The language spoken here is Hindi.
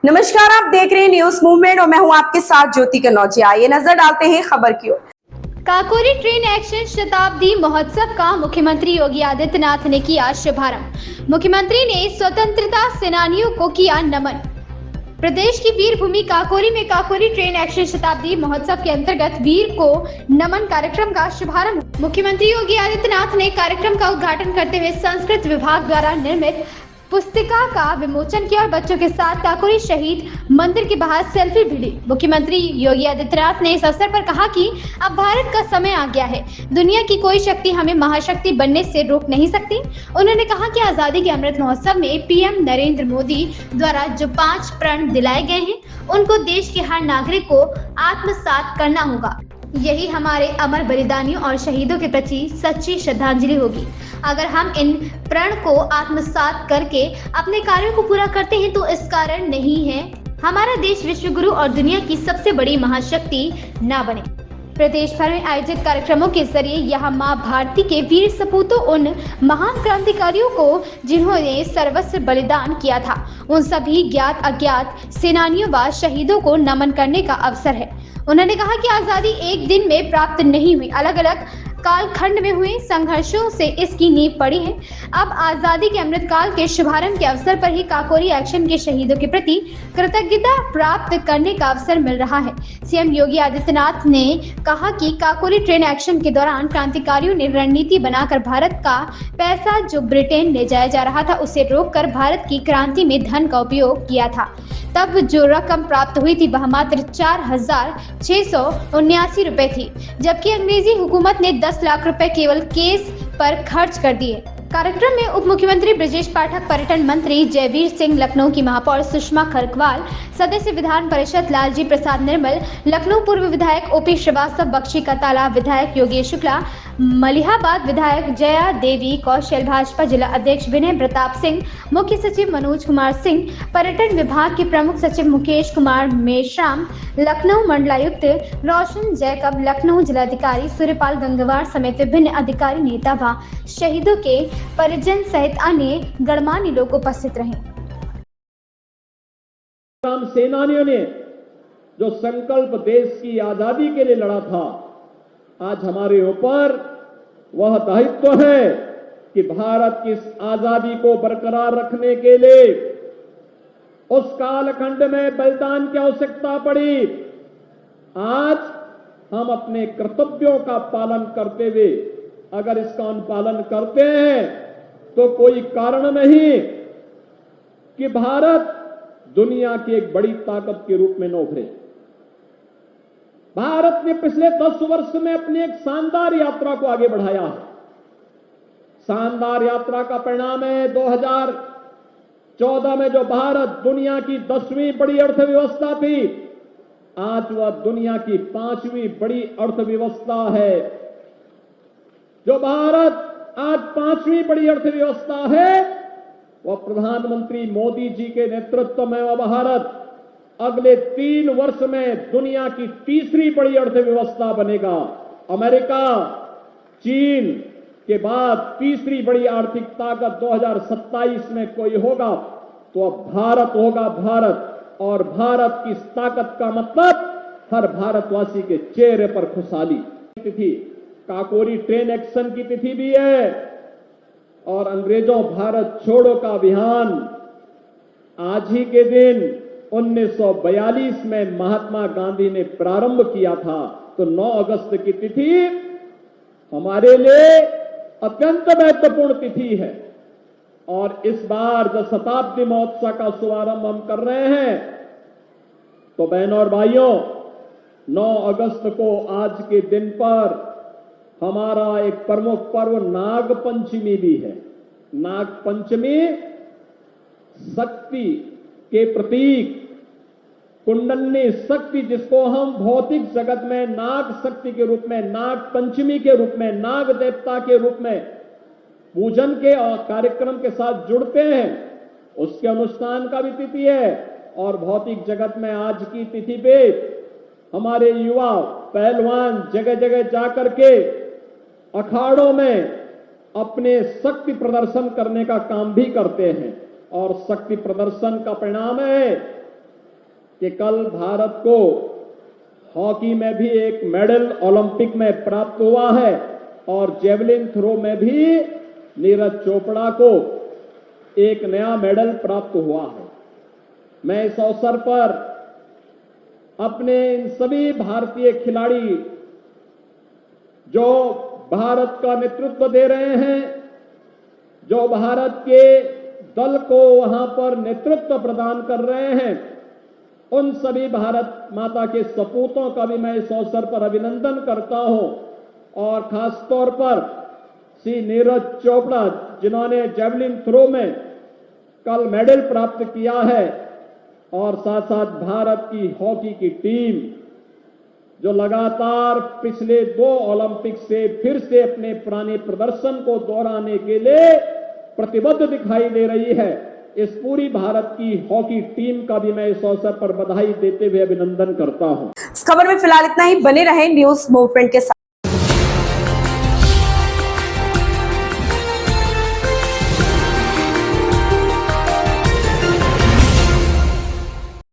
नमस्कार, आप देख रहे हैं न्यूज मूवमेंट और मैं हूं आपके साथ ज्योति कनौजिया। ये नजर डालते हैं खबर की ओर। काकोरी ट्रेन एक्शन शताब्दी महोत्सव का मुख्यमंत्री योगी आदित्यनाथ ने किया शुभारंभ। मुख्यमंत्री ने स्वतंत्रता सेनानियों को किया नमन। प्रदेश की वीर भूमि काकोरी में काकोरी ट्रेन एक्शन शताब्दी महोत्सव के अंतर्गत वीर को नमन कार्यक्रम का शुभारंभ। मुख्यमंत्री योगी आदित्यनाथ ने कार्यक्रम का उद्घाटन करते हुए संस्कृत विभाग द्वारा निर्मित पुस्तिका का विमोचन किया और बच्चों के साथ काकोरी शहीद मंदिर के बाहर सेल्फी भी ली। मुख्यमंत्री योगी आदित्यनाथ ने इस अवसर पर कहा कि अब भारत का समय आ गया है, दुनिया की कोई शक्ति हमें महाशक्ति बनने से रोक नहीं सकती। उन्होंने कहा कि आजादी के अमृत महोत्सव में पीएम नरेंद्र मोदी द्वारा जो 5 प्रण दिलाए गए हैं, उनको देश के हर नागरिक को आत्मसात करना होगा। यही हमारे अमर बलिदानियों और शहीदों के प्रति सच्ची श्रद्धांजलि होगी। अगर हम इन प्रण को आत्मसात करके अपने कार्यों को पूरा करते हैं तो इस कारण नहीं है हमारा देश विश्व गुरु और दुनिया की सबसे बड़ी महाशक्ति ना बने। प्रदेश भर में आयोजित कार्यक्रमों के जरिए यहाँ माँ भारती के वीर सपूतों, उन महान क्रांतिकारियों को जिन्होंने सर्वस्व बलिदान किया था, उन सभी ज्ञात अज्ञात सेनानियों व शहीदों को नमन करने का अवसर है। उन्होंने कहा कि आजादी एक दिन में प्राप्त नहीं हुई, अलग अलग कालखंड में हुए संघर्षों से इसकी नींव पड़ी है। अब आजादी के अमृत काल के शुभारंभ के अवसर पर ही काकोरी एक्शन के शहीदों के प्रति कृतज्ञता प्राप्त करने का अवसर मिल रहा है। सीएम योगी आदित्यनाथ ने कहा कि काकोरी ट्रेन एक्शन के दौरान क्रांतिकारियों ने रणनीति बनाकर भारत का पैसा जो ब्रिटेन ले जाया जा रहा था, उसे रोककर भारत की क्रांति में धन का उपयोग किया था। तब जो रकम प्राप्त हुई थी वह मात्र 4,679 रुपए थी, जबकि अंग्रेजी हुकूमत ने 10 लाख रुपए केवल केस पर खर्च कर दिए। कार्यक्रम में उप मुख्यमंत्री ब्रजेश पाठक, पर्यटन मंत्री जयवीर सिंह, लखनऊ की महापौर सुषमा खरकवाल, सदस्य विधान परिषद लालजी प्रसाद निर्मल, लखनऊ पूर्व विधायक ओपी श्रीवास्तव, बख्शी का तालाब विधायक योगेश शुक्ला, मलिहाबाद विधायक जया देवी कौशल, भाजपा जिला अध्यक्ष विनय प्रताप सिंह, मुख्य सचिव मनोज कुमार सिंह, पर्यटन विभाग के प्रमुख सचिव मुकेश कुमार मेश्राम, लखनऊ मंडलायुक्त रोशन जैकब, लखनऊ जिलाधिकारी सूर्यपाल गंगवार समेत विभिन्न अधिकारी, नेता व शहीदों के परिजन सहित अन्य गणमान्य लोग उपस्थित रहे। सेनानियों ने जो संकल्प देश की आजादी के लिए लड़ा था, आज हमारे ऊपर वह दायित्व है कि भारत की इस आजादी को बरकरार रखने के लिए उस कालखंड में बलिदान की आवश्यकता पड़ी। आज हम अपने कर्तव्यों का पालन करते हुए अगर इसका अनुपालन करते हैं तो कोई कारण नहीं कि भारत दुनिया की एक बड़ी ताकत के रूप में न उभरे। भारत ने पिछले 10 वर्ष में अपनी एक शानदार यात्रा को आगे बढ़ाया है। शानदार यात्रा का परिणाम है 2014 में जो भारत दुनिया की 10वीं बड़ी अर्थव्यवस्था थी, आज वह दुनिया की 5वीं बड़ी अर्थव्यवस्था है। जो भारत आज 5वीं बड़ी अर्थव्यवस्था है, वह प्रधानमंत्री मोदी जी के नेतृत्व में वह भारत अगले 3 वर्ष में दुनिया की 3री बड़ी अर्थव्यवस्था बनेगा। अमेरिका, चीन के बाद 3री बड़ी आर्थिक ताकत 2027 में कोई होगा तो अब भारत होगा। भारत और भारत की इस ताकत का मतलब हर भारतवासी के चेहरे पर खुशहाली। तिथि काकोरी ट्रेन एक्शन की तिथि भी है और अंग्रेजों भारत छोड़ो का अभियान आज ही के दिन 1942 में महात्मा गांधी ने प्रारंभ किया था। तो 9 अगस्त की तिथि हमारे लिए अत्यंत महत्वपूर्ण तिथि है और इस बार जब शताब्दी महोत्सव का शुभारंभ हम कर रहे हैं तो बहनों और भाइयों, 9 अगस्त को आज के दिन पर हमारा एक प्रमुख पर्व नाग पंचमी भी है। नाग पंचमी शक्ति के प्रतीक, कुंडलनी शक्ति, जिसको हम भौतिक जगत में नाग शक्ति के रूप में, नाग पंचमी के रूप में, नाग देवता के रूप में पूजन के और कार्यक्रम के साथ जुड़ते हैं, उसके अनुष्ठान का भी तिथि है। और भौतिक जगत में आज की तिथि पे हमारे युवा पहलवान जगह जगह जाकर के अखाड़ों में अपने शक्ति प्रदर्शन करने का काम भी करते हैं और शक्ति प्रदर्शन का परिणाम है कि कल भारत को हॉकी में भी एक मेडल ओलंपिक में प्राप्त हुआ है और जेवलिन थ्रो में भी नीरज चोपड़ा को एक नया मेडल प्राप्त हुआ है। मैं इस अवसर पर अपने इन सभी भारतीय खिलाड़ी जो भारत का नेतृत्व दे रहे हैं, जो भारत के दल को वहां पर नेतृत्व प्रदान कर रहे हैं, उन सभी भारत माता के सपूतों का भी मैं इस अवसर पर अभिनंदन करता हूं और खास तौर पर श्री नीरज चोपड़ा जिन्होंने जेवलिन थ्रो में कल मेडल प्राप्त किया है और साथ साथ भारत की हॉकी की टीम जो लगातार पिछले 2 ओलंपिक से फिर से अपने पुराने प्रदर्शन को दोहराने के लिए प्रतिबद्ध दिखाई दे रही है। इस पूरी भारत की हॉकी टीम का भी मैं इस अवसर पर बधाई देते हुए अभिनंदन करता हूं। इस खबर में फिलहाल इतना ही। बने रहें न्यूज मूवमेंट के साथ।